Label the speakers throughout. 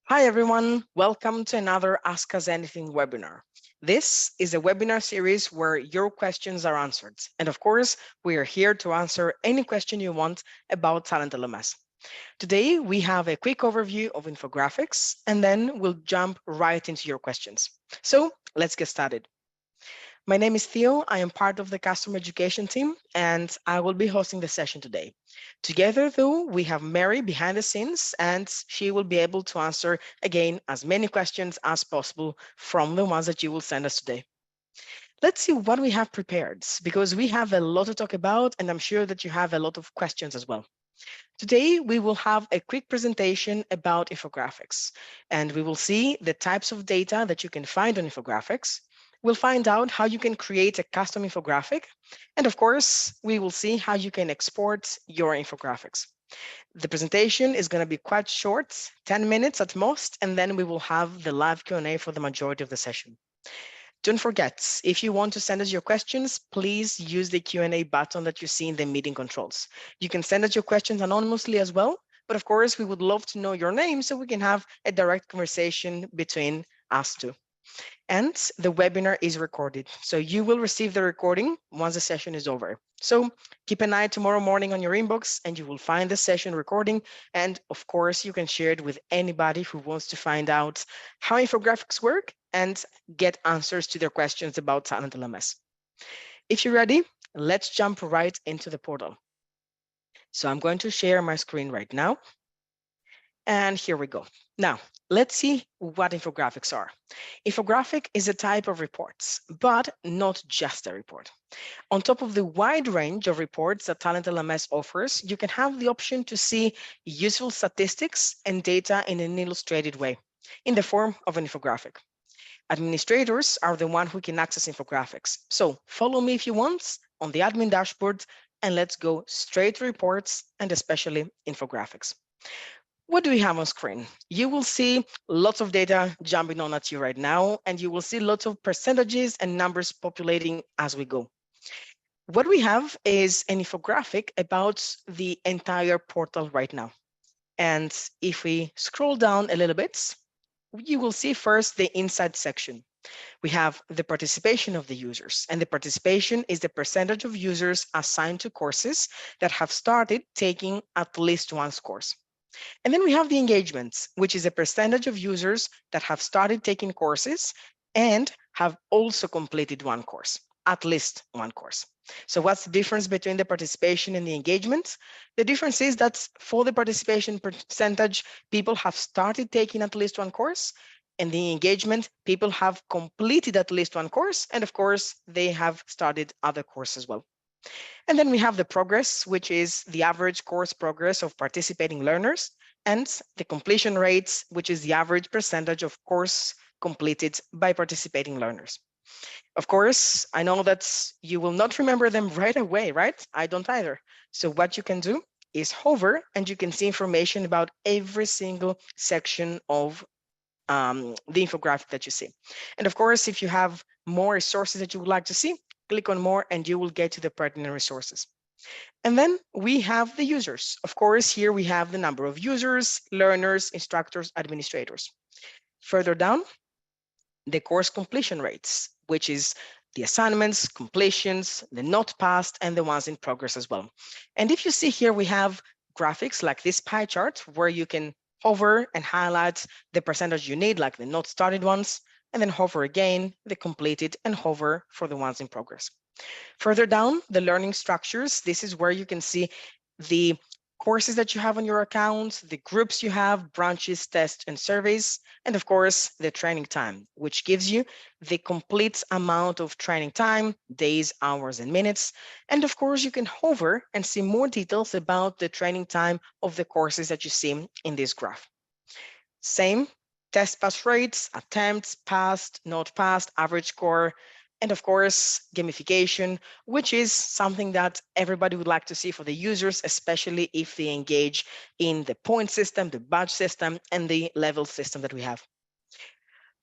Speaker 1: Hi everyone, welcome to another Ask Us Anything webinar. This is a webinar series where your questions are answered. And of course, we are here to answer any question you want about TalentLMS. Today, we have a quick overview of infographics, and then we'll jump right into your questions. So let's get started. My name is Theo. I am part of the customer education team, and I will be hosting the session today. Together, though, we have Mary behind the scenes, and she will be able to answer again as many questions as possible from the ones that you will send us today. Let's see what we have prepared because we have a lot to talk about, and I'm sure that you have a lot of questions as well. Today, we will have a quick presentation about infographics, and we will see the types of data that you can find on infographics. We'll find out how you can create a custom infographic. And of course, we will see how you can export your infographics. The presentation is going to be quite short, 10 minutes at most, and then we will have the live Q&A for the majority of the session. Don't forget, if you want to send us your questions, please use the Q&A button that you see in the meeting controls. You can send us your questions anonymously as well, but of course, we would love to know your name so we can have a direct conversation between us two. And the webinar is recorded, so you will receive the recording once the session is over. So keep an eye tomorrow morning on your inbox and you will find the session recording. And of course, you can share it with anybody who wants to find out how infographics work and get answers to their questions about TalentLMS. If you're ready, let's jump right into the portal. So I'm going to share my screen right now. And here we go. Now, let's see what infographics are. Infographic is a type of reports, but not just a report. On top of the wide range of reports that TalentLMS offers, you can have the option to see useful statistics and data in an illustrated way in the form of an infographic. Administrators are the one who can access infographics. So follow me if you want on the admin dashboard and let's go straight to reports and especially infographics. What do we have on screen? You will see lots of data jumping on at you right now, and you will see lots of percentages and numbers populating as we go. What we have is an infographic about the entire portal right now. And if we scroll down a little bit, you will see first the inside section. We have the participation of the users, and the participation is the percentage of users assigned to courses that have started taking at least one course. And then we have the engagements, which is a percentage of users that have started taking courses and have also completed one course, at least one course. So what's the difference between the participation and the engagement? The difference is that for the participation percentage, people have started taking at least one course, and the engagement, people have completed at least one course, and of course, they have started other courses as well. And then we have the progress, which is the average course progress of participating learners, and the completion rates, which is the average percentage of course completed by participating learners. Of course, I know that you will not remember them right away, right? I don't either. So what you can do is hover and you can see information about every single section of the infographic that you see. And of course, if you have more resources that you would like to see, click on more and you will get to the pertinent resources. And then we have the users. Of course, here we have the number of users, learners, instructors, administrators. Further down, the course completion rates, which is the assignments, completions, the not passed, and the ones in progress as well. And if you see here, we have graphics like this pie chart where you can hover and highlight the percentage you need, like the not started ones, and then hover again, the completed, and hover for the ones in progress. Further down, the learning structures, this is where you can see the courses that you have on your account, the groups you have, branches, tests, and surveys, and of course, the training time, which gives you the complete amount of training time, days, hours, and minutes. And of course, you can hover and see more details about the training time of the courses that you see in this graph. Same test pass rates, attempts, passed, not passed, average score, and of course, gamification, which is something that everybody would like to see for the users, especially if they engage in the point system, the badge system, and the level system that we have.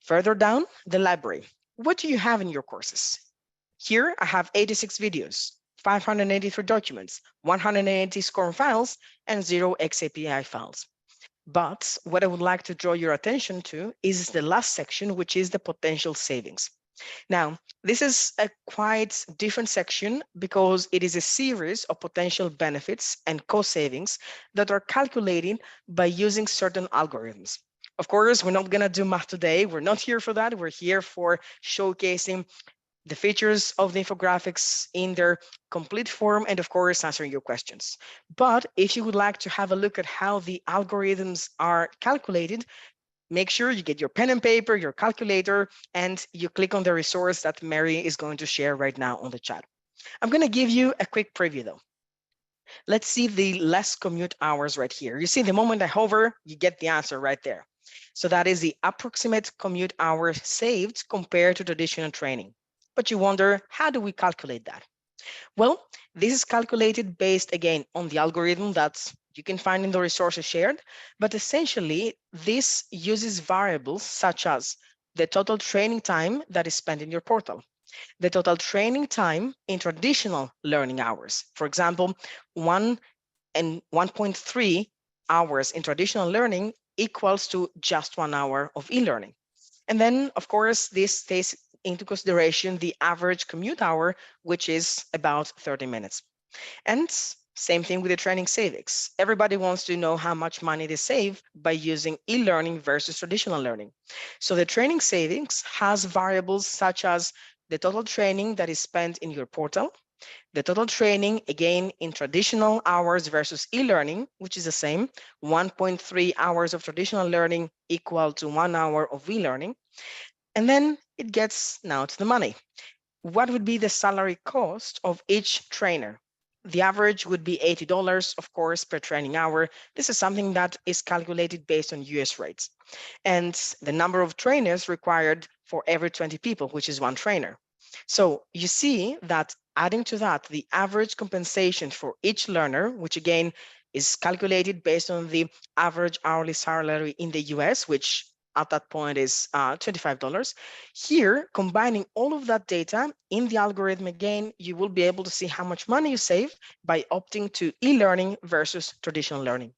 Speaker 1: Further down, the library. What do you have in your courses? Here, I have 86 videos, 583 documents, 180 SCORM files, and 0 XAPI files. But what I would like to draw your attention to is the last section, which is the potential savings. Now, this is a quite different section because it is a series of potential benefits and cost savings that are calculated by using certain algorithms. Of course, we're not going to do math today. We're not here for that. We're here for showcasing the features of the infographics in their complete form and, of course, answering your questions. But if you would like to have a look at how the algorithms are calculated, make sure you get your pen and paper, your calculator, and you click on the resource that Mary is going to share right now on the chat. I'm going to give you a quick preview though. Let's see the less commute hours right here. You see, the moment I hover, you get the answer right there. So that is the approximate commute hours saved compared to traditional training. But you wonder, how do we calculate that? Well, this is calculated based again on the algorithm that you can find in the resources shared, but essentially this uses variables such as the total training time that is spent in your portal, the total training time in traditional learning hours. For example, 1.3 hours in traditional learning equals to just 1 hour of e-learning. And then, of course, this takes into consideration the average commute hour, which is about 30 minutes. And same thing with the training savings. Everybody wants to know how much money they save by using e-learning versus traditional learning. So the training savings has variables such as the total training that is spent in your portal, the total training, again, in traditional hours versus e-learning, which is the same, 1.3 hours of traditional learning equal to 1 hour of e-learning. And then it gets now to the money. What would be the salary cost of each trainer? The average would be $80, of course, per training hour. This is something that is calculated based on US rates. And the number of trainers required for every 20 people, which is one trainer. So you see that adding to that, the average compensation for each learner, which again is calculated based on the average hourly salary in the US, which at that point is $25. Here, combining all of that data in the algorithm again, you will be able to see how much money you save by opting to e-learning versus traditional learning.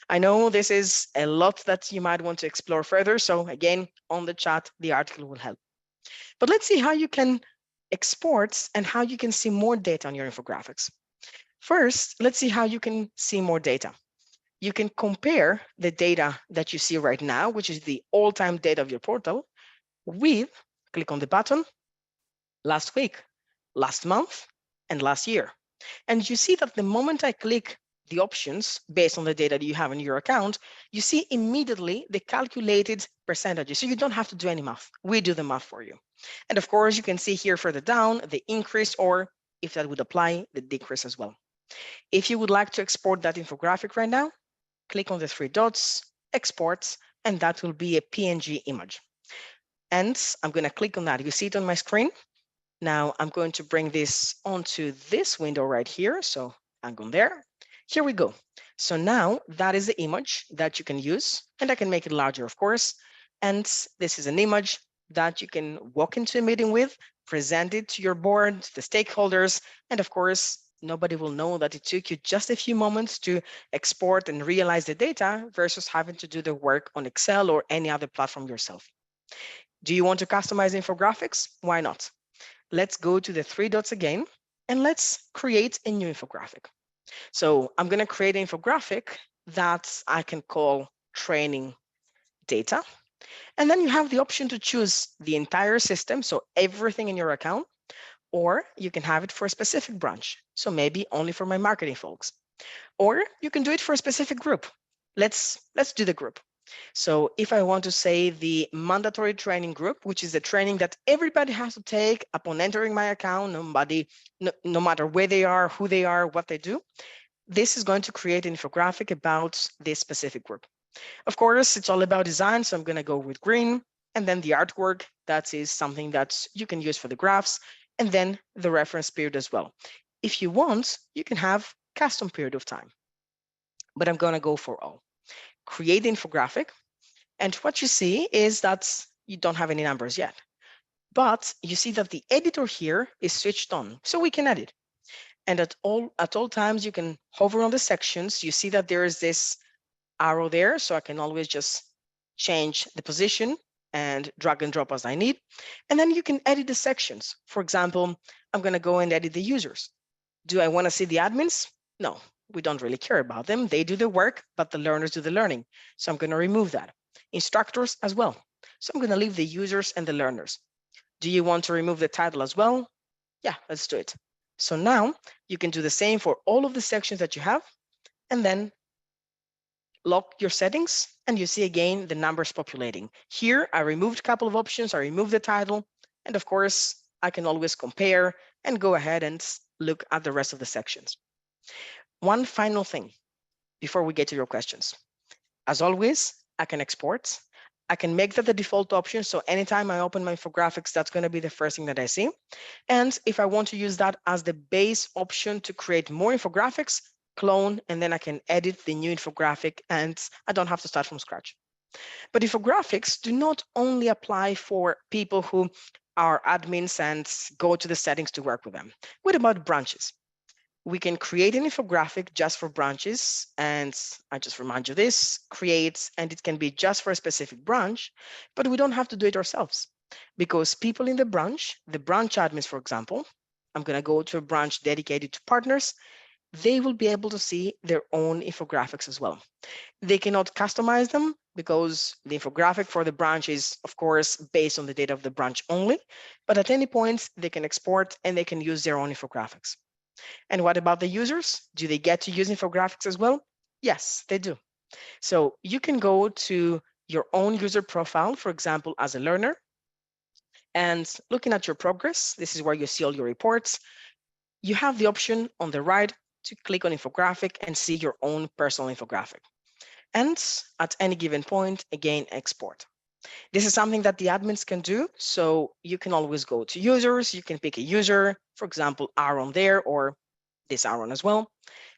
Speaker 1: I know this is a lot that you might want to explore further. So again, on the chat, the article will help. But let's see how you can export and how you can see more data on your infographics. First, let's see how you can see more data. You can compare the data that you see right now, which is the all-time data of your portal, with, click on the button, last week, last month, and last year. And you see that the moment I click the options based on the data that you have in your account, you see immediately the calculated percentages. So you don't have to do any math. We do the math for you. And of course, you can see here further down the increase, or if that would apply, the decrease as well. If you would like to export that infographic right now, click on the three dots, export, and that will be a PNG image. And I'm going to click on that. You see it on my screen. Now I'm going to bring this onto this window right here. So I'm going there. Here we go. So now that is the image that you can use, and I can make it larger, of course. And this is an image that you can walk into a meeting with, present it to your board, the stakeholders, and of course, nobody will know that it took you just a few moments to export and realize the data versus having to do the work on Excel or any other platform yourself. Do you want to customize infographics? Why not? Let's go to the three dots again, and let's create a new infographic. So I'm going to create an infographic that I can call training data. And then you have the option to choose the entire system, so everything in your account, or you can have it for a specific branch. So maybe only for my marketing folks, or you can do it for a specific group. Let's do the group. So if I want to say the mandatory training group, which is the training that everybody has to take upon entering my account, no matter where they are, who they are, what they do, this is going to create an infographic about this specific group. Of course, it's all about design, so I'm going to go with green, and then the artwork, that is something that you can use for the graphs, and then the reference period as well. If you want, you can have custom period of time, but I'm going to go for all. Create the infographic, and what you see is that you don't have any numbers yet, but you see that the editor here is switched on, so we can edit. And at all times, you can hover on the sections. You see that there is this arrow there, so I can always just change the position and drag and drop as I need. And then you can edit the sections. For example, I'm going to go and edit the users. Do I want to see the admins? No, we don't really care about them. They do the work, but the learners do the learning. So I'm going to remove that. Instructors as well. So I'm going to leave the users and the learners. Do you want to remove the title as well? Yeah, let's do it. So now you can do the same for all of the sections that you have, and then lock your settings, and you see again the numbers populating. Here, I removed a couple of options. I removed the title, and of course, I can always compare and go ahead and look at the rest of the sections. One final thing before we get to your questions. As always, I can export. I can make that the default option. So anytime I open my infographics, that's going to be the first thing that I see. And if I want to use that as the base option to create more infographics, clone, and then I can edit the new infographic and I don't have to start from scratch. But infographics do not only apply for people who are admins and go to the settings to work with them. What about branches? We can create an infographic just for branches, and I just remind you this, create, and it can be just for a specific branch, but we don't have to do it ourselves because people in the branch admins, for example, I'm going to go to a branch dedicated to partners, they will be able to see their own infographics as well. They cannot customize them because the infographic for the branch is, of course, based on the data of the branch only, but at any point they can export and they can use their own infographics. And what about the users? Do they get to use infographics as well? Yes, they do. So you can go to your own user profile, for example, as a learner, and looking at your progress, this is where you see all your reports. You have the option on the right to click on infographic and see your own personal infographic. And at any given point, again, export. This is something that the admins can do. So you can always go to users, you can pick a user, for example, Aaron there, or this Aaron as well.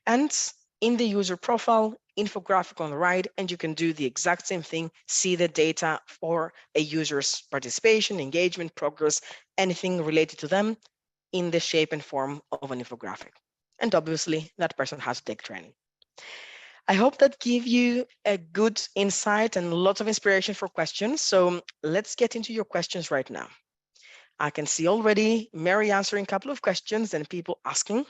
Speaker 1: And in the user profile, infographic on the right, and you can do the exact same thing, see the data for a user's participation, engagement, progress, anything related to them in the shape and form of an infographic. And obviously, that person has to take training. I hope that gave you a good insight and lots of inspiration for questions. So let's get into your questions right now. I can see already Mary answering a couple of questions and people asking.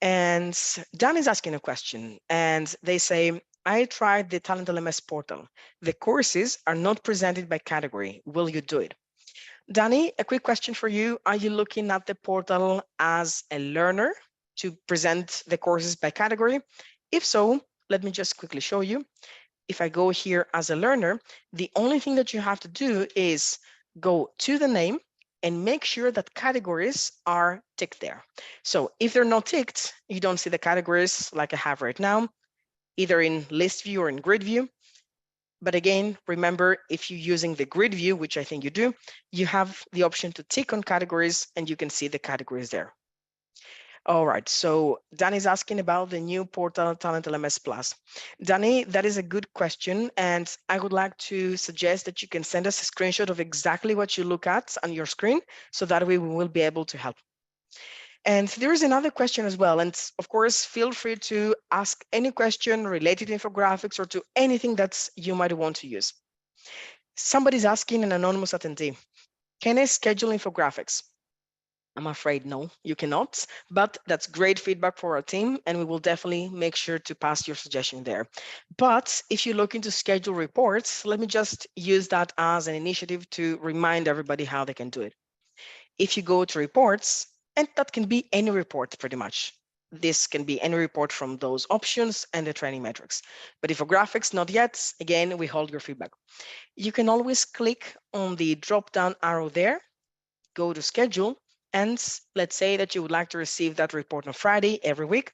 Speaker 1: And Dan is asking a question, and they say, I tried the TalentLMS portal. The courses are not presented by category. Will you do it? Danny, a quick question for you. Are you looking at the portal as a learner to present the courses by category? If so, let me just quickly show you. If I go here as a learner, the only thing that you have to do is go to the name and make sure that categories are ticked there. So if they're not ticked, you don't see the categories like I have right now, either in list view or in grid view. But again, remember, if you're using the grid view, which I think you do, you have the option to tick on categories and you can see the categories there. All right, so Danny's asking about the new portal TalentLMS Plus. Danny, that is a good question, and I would like to suggest that you can send us a screenshot of exactly what you look at on your screen, so that way we will be able to help. And there is another question as well, and of course, feel free to ask any question related to infographics or to anything that you might want to use. Somebody's asking, an anonymous attendee, can I schedule infographics? I'm afraid no, you cannot, but that's great feedback for our team, and we will definitely make sure to pass your suggestion there. But if you're looking to schedule reports, let me just use that as an initiative to remind everybody how they can do it. If you go to reports, and that can be any report pretty much. This can be any report from those options and the training metrics. But infographics, not yet. Again, we hold your feedback. You can always click on the drop-down arrow there, go to schedule, and let's say that you would like to receive that report on Friday every week.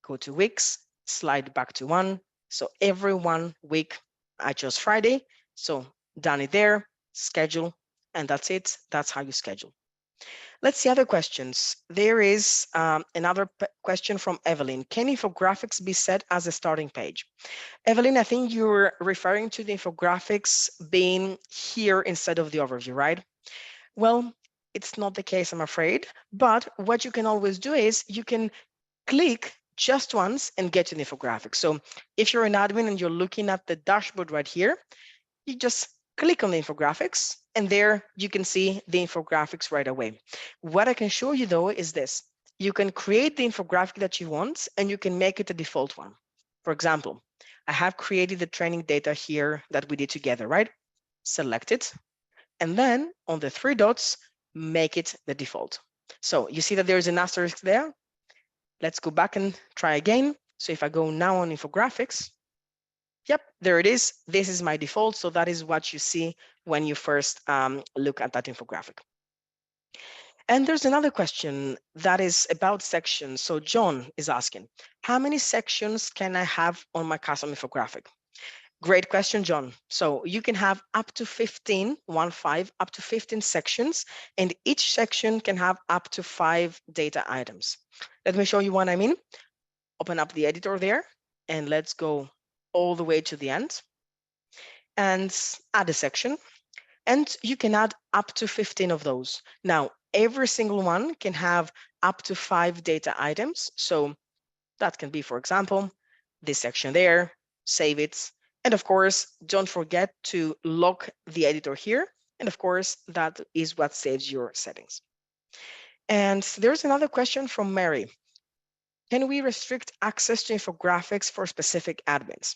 Speaker 1: Go to weeks, slide back to one. So every 1 week, I chose Friday. So done it there, schedule, and that's it. That's how you schedule. Let's see other questions. There is another question from Evelyn. Can infographics be set as a starting page? Evelyn, I think you're referring to the infographics being here instead of the overview, right? Well, it's not the case, I'm afraid. But what you can always do is you can click just once and get to the infographic. So if you're an admin and you're looking at the dashboard right here, you just click on the infographics and there you can see the infographics right away. What I can show you though is this. You can create the infographic that you want and you can make it a default one. For example, I have created the training data here that we did together, right? Select it and then on the three dots, make it the default. So you see that there's an asterisk there. Let's go back and try again. So if I go now on infographics, yep, there it is. This is my default. So that is what you see when you first look at that infographic. And there's another question that is about sections. So John is asking, how many sections can I have on my custom infographic? Great question, John. So you can have up to 15, up to 15 sections, and each section can have up to 5 data items. Let me show you what I mean. Open up the editor there, and let's go all the way to the end and add a section. And you can add up to 15 of those. Now, every single one can have up to 5 data items. So that can be, for example, this section there, save it. And of course, don't forget to lock the editor here. And of course, that is what saves your settings. And there's another question from Mary. Can we restrict access to infographics for specific admins?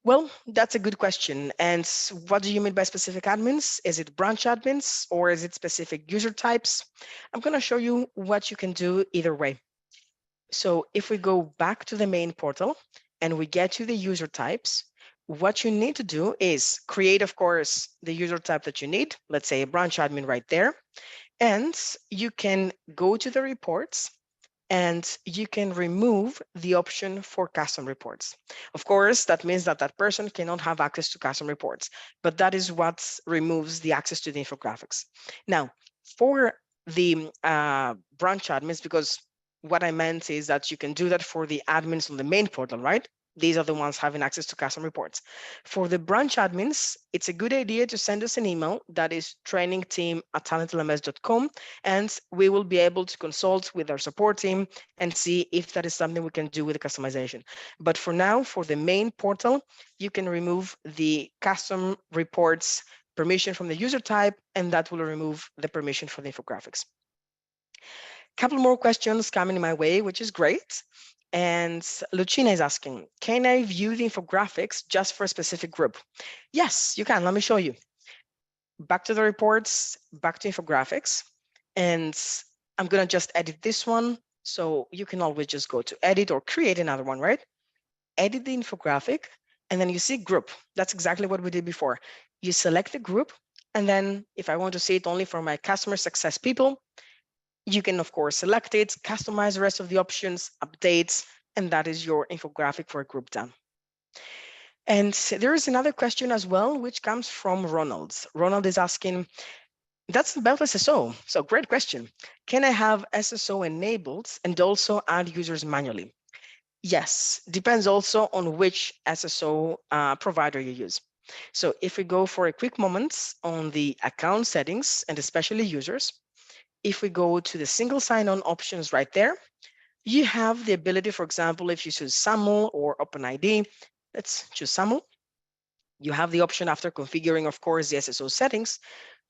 Speaker 1: Well, that's a good question. And what do you mean by specific admins? Is it branch admins or is it specific user types? I'm going to show you what you can do either way. So if we go back to the main portal and we get to the user types, what you need to do is create, of course, the user type that you need, let's say a branch admin right there. And you can go to the reports and you can remove the option for custom reports. Of course, that means that that person cannot have access to custom reports, but that is what removes the access to the infographics. Now, for the branch admins, because what I meant is that you can do that for the admins on the main portal, right? These are the ones having access to custom reports. For the branch admins, it's a good idea to send us an email that is trainingteam@talentlms.com, and we will be able to consult with our support team and see if that is something we can do with the customization. But for now, for the main portal, you can remove the custom reports permission from the user type, and that will remove the permission for the infographics. Couple more questions coming my way, which is great. And Lucina is asking, can I view the infographics just for a specific group? Yes, you can. Let me show you. Back to the reports, back to infographics. And I'm going to just edit this one. So you can always just go to edit or create another one, right? Edit the infographic. And then you see group. That's exactly what we did before. You select the group. And then if I want to see it only for my customer success people, you can, of course, select it, customize the rest of the options, updates, and that is your infographic for a group done. And there is another question as well, which comes from Ronald. Ronald is asking, that's about SSO. So great question. Can I have SSO enabled and also add users manually? Yes, depends also on which SSO provider you use. So if we go for a quick moment on the account settings and especially users, if we go to the single sign-on options right there, you have the ability, for example, if you choose SAML or OpenID, let's choose SAML. You have the option after configuring, of course, the SSO settings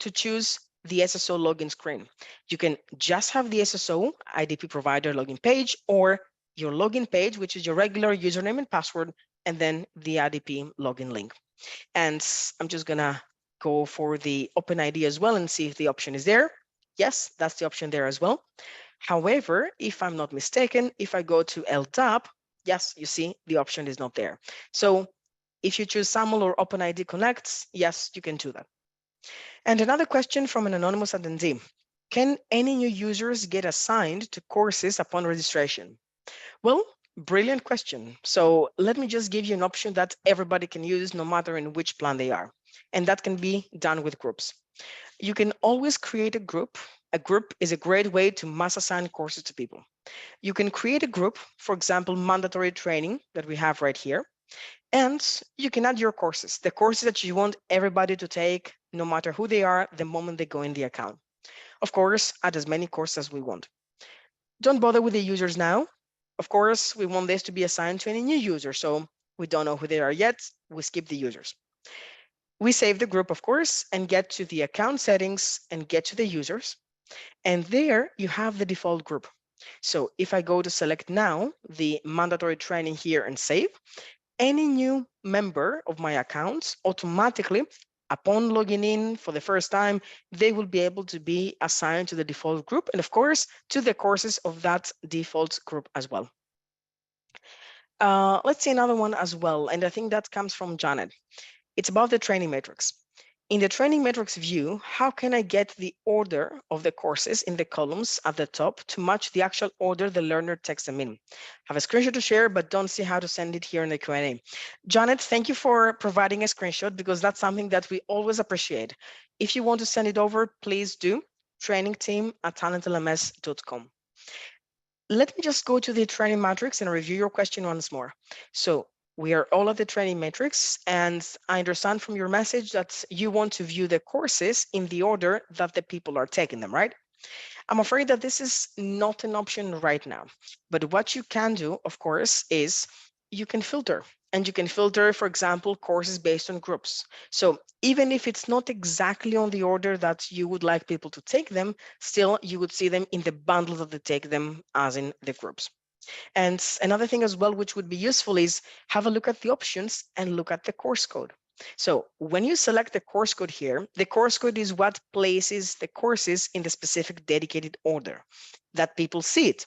Speaker 1: to choose the SSO login screen. You can just have the SSO IDP provider login page or your login page, which is your regular username and password, and then the IDP login link. And I'm just gonna go for the OpenID as well and see if the option is there. Yes, that's the option there as well. However, if I'm not mistaken, if I go to LDAP, yes, you see the option is not there. So if you choose SAML or OpenID Connect, yes, you can do that. And another question from an anonymous attendee. Can any new users get assigned to courses upon registration? Well, brilliant question. So let me just give you an option that everybody can use no matter in which plan they are. And that can be done with groups. You can always create a group. A group is a great way to mass assign courses to people. You can create a group, for example, mandatory training that we have right here. And you can add your courses, the courses that you want everybody to take, no matter who they are, the moment they go in the account. Of course, add as many courses as we want. Don't bother with the users now. Of course, we want this to be assigned to any new user, so we don't know who they are yet. We skip the users. We save the group, of course, and get to the account settings and get to the users. And there you have the default group. So if I go to select now the mandatory training here and save, any new member of my accounts automatically, upon logging in for the first time, they will be able to be assigned to the default group and of course to the courses of that default group as well. Let's see another one as well, and I think that comes from Janet. It's about the training matrix. In the training matrix view, how can I get the order of the courses in the columns at the top to match the actual order the learner takes them in? I have a screenshot to share, but don't see how to send it here in the Q&A. Janet, thank you for providing a screenshot because that's something that we always appreciate. If you want to send it over, please do. trainingteam@talentlms.com. Let me just go to the training matrix and review your question once more. So we are all at the training matrix, and I understand from your message that you want to view the courses in the order that the people are taking them, right? I'm afraid that this is not an option right now, but what you can do, of course, is you can filter. And you can filter, for example, courses based on groups. So even if it's not exactly on the order that you would like people to take them, still you would see them in the bundle that they take them as in the groups. And another thing as well, which would be useful, is have a look at the options and look at the course code. So when you select the course code here, the course code is what places the courses in the specific dedicated order that people see it.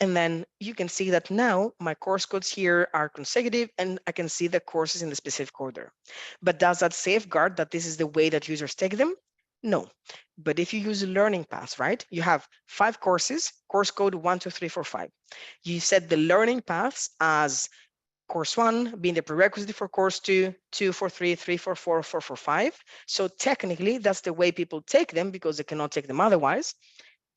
Speaker 1: And then you can see that now my course codes here are consecutive and I can see the courses in the specific order. But does that safeguard that this is the way that users take them? No. But if you use a learning path, right? You have 5 courses, course code 1, 2, 3, 4, 5. You set the learning paths as course 1 being the prerequisite for course 2, 2 for 3, 3 for 4, 4 for 5. So technically, that's the way people take them because they cannot take them otherwise.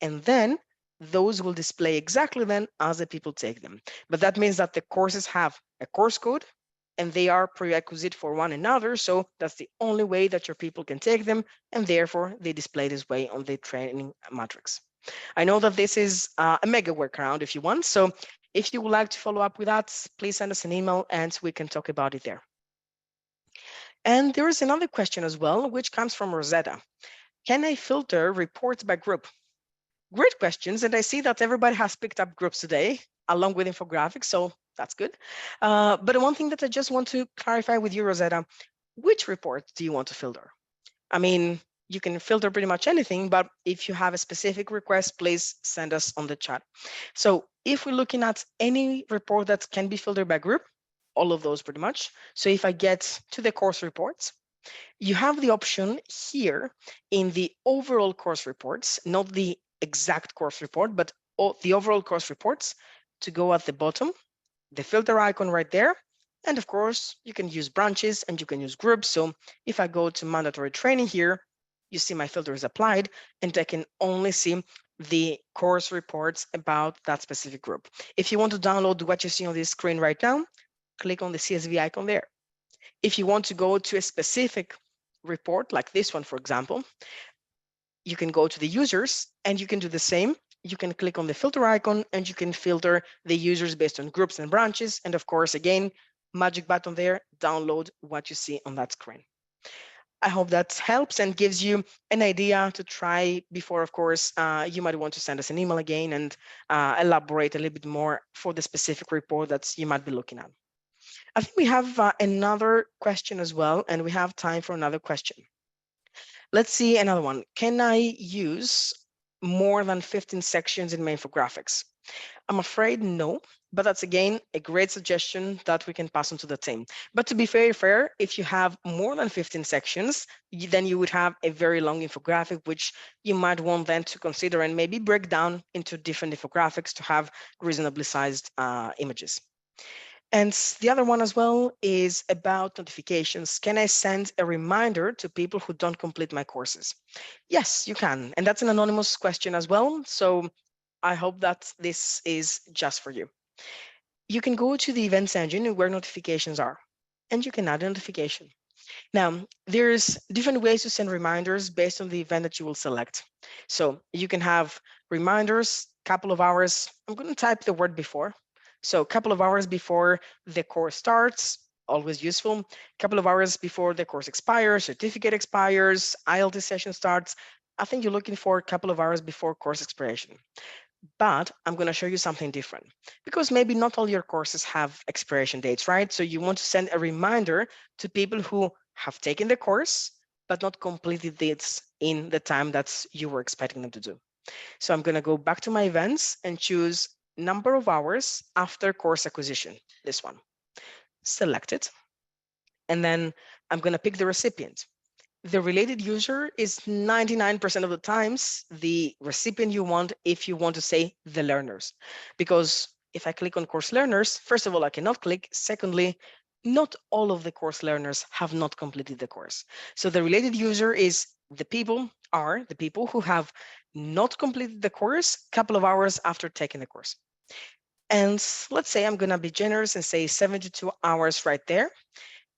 Speaker 1: And then those will display exactly then as the people take them. But that means that the courses have a course code and they are prerequisite for one another. So that's the only way that your people can take them. And therefore, they display this way on the training matrix. I know that this is a mega workaround if you want. So if you would like to follow up with that, please send us an email and we can talk about it there. And there is another question as well, which comes from Rosetta. Can I filter reports by group? Great questions. And I see that everybody has picked up groups today, along with infographics. So that's good. But one thing that I just want to clarify with you, Rosetta, which reports do you want to filter? I mean, you can filter pretty much anything, but if you have a specific request, please send us on the chat. So if we're looking at any report that can be filtered by group, all of those pretty much. So if I get to the course reports, you have the option here in the overall course reports, not the exact course report, but the overall course reports, to go at the bottom, the filter icon right there. And of course, you can use branches and you can use groups. So if I go to mandatory training here, you see my filter is applied and I can only see the course reports about that specific group. If you want to download what you see on this screen right now, click on the CSV icon there. If you want to go to a specific report like this one, for example, you can go to the users and you can do the same. You can click on the filter icon and you can filter the users based on groups and branches. And of course, again, magic button there, download what you see on that screen. I hope that helps and gives you an idea to try before, of course, you might want to send us an email again and elaborate a little bit more for the specific report that you might be looking at. I think we have another question as well, and we have time for another question. Let's see another one. Can I use more than 15 sections in my infographics? I'm afraid no, but that's again a great suggestion that we can pass on to the team. But to be very fair, if you have more than 15 sections, then you would have a very long infographic, which you might want then to consider and maybe break down into different infographics to have reasonably sized images. And the other one as well is about notifications. Can I send a reminder to people who don't complete my courses? Yes, you can. And that's an anonymous question as well. So I hope that this is just for you. You can go to the events engine where notifications are, and you can add a notification. Now, there's different ways to send reminders based on the event that you will select. So you can have reminders, couple of hours. I'm going to type the word before. So a couple of hours before the course starts, always useful. A couple of hours before the course expires, certificate expires, IELTS session starts. I think you're looking for a couple of hours before course expiration. But I'm going to show you something different because maybe not all your courses have expiration dates, right? So you want to send a reminder to people who have taken the course but not completed it in the time that you were expecting them to do. So I'm going to go back to my events and choose number of hours after course acquisition, this one. Select it. And then I'm going to pick the recipient. The related user is 99% of the times the recipient you want if you want to say the learners. Because if I click on course learners, first of all, I cannot click. Secondly, not all of the course learners have not completed the course. So the related user is the people who have not completed the course a couple of hours after taking the course. And let's say I'm going to be generous and say 72 hours right there.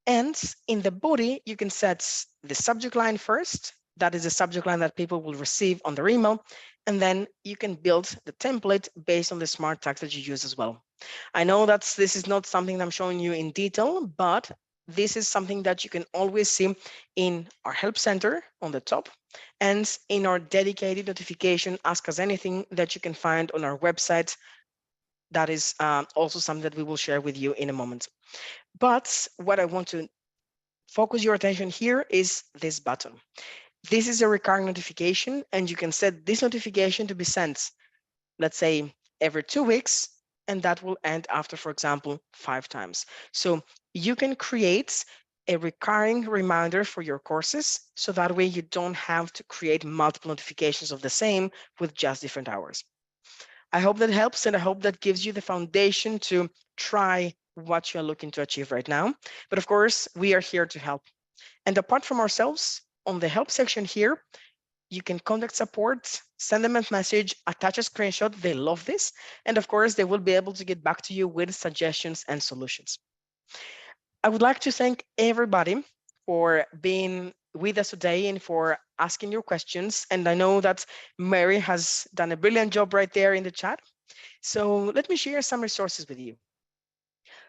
Speaker 1: And in the body, you can set the subject line first. That is the subject line that people will receive on their email. And then you can build the template based on the smart tags that you use as well. I know that this is not something that I'm showing you in detail, but this is something that you can always see in our help center on the top and in our dedicated notification, Ask Us Anything, that you can find on our website. That is also something that we will share with you in a moment. But what I want to focus your attention here is this button. This is a recurring notification, and you can set this notification to be sent, let's say, every 2 weeks, and that will end after, for example, 5 times. So you can create a recurring reminder for your courses, so that way you don't have to create multiple notifications of the same with just different hours. I hope that helps, and I hope that gives you the foundation to try what you're looking to achieve right now. But of course, we are here to help. And apart from ourselves, on the help section here, you can contact support, send them a message, attach a screenshot. They love this. And of course, they will be able to get back to you with suggestions and solutions. I would like to thank everybody for being with us today and for asking your questions. And I know that Mary has done a brilliant job right there in the chat. So let me share some resources with you.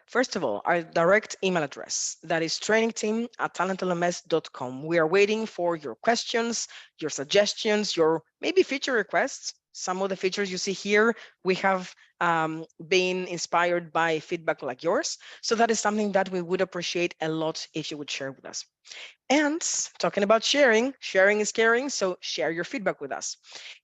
Speaker 1: First of all, our direct email address, that is trainingteam@talentlms.com. We are waiting for your questions, your suggestions, your maybe feature requests. Some of the features you see here, we have been inspired by feedback like yours. So that is something that we would appreciate a lot if you would share with us. And talking about sharing, sharing is caring, so share your feedback with us.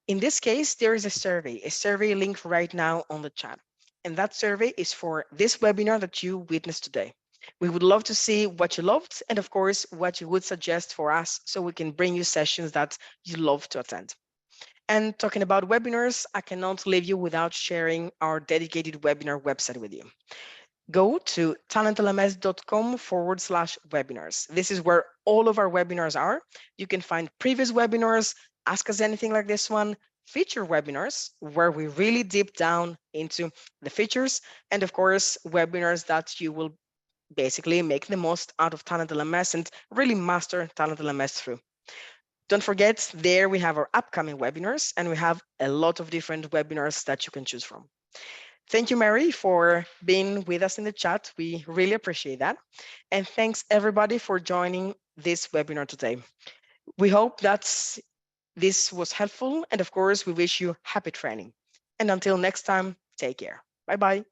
Speaker 1: In this case, there is a survey link right now on the chat. And that survey is for this webinar that you witnessed today. We would love to see what you loved and, of course, what you would suggest for us so we can bring you sessions that you love to attend. And talking about webinars, I cannot leave you without sharing our dedicated webinar website with you. Go to talentlms.com/webinars. This is where all of our webinars are. You can find previous webinars, Ask Us Anything like this one, feature webinars, where we really deep down into the features, and of course, webinars that you will basically make the most out of TalentLMS and really master TalentLMS through. Don't forget, there we have our upcoming webinars, and we have a lot of different webinars that you can choose from. Thank you, Mary, for being with us in the chat. We really appreciate that. And thanks everybody for joining this webinar today. We hope that this was helpful. And of course, we wish you happy training. And until next time, take care. Bye-bye.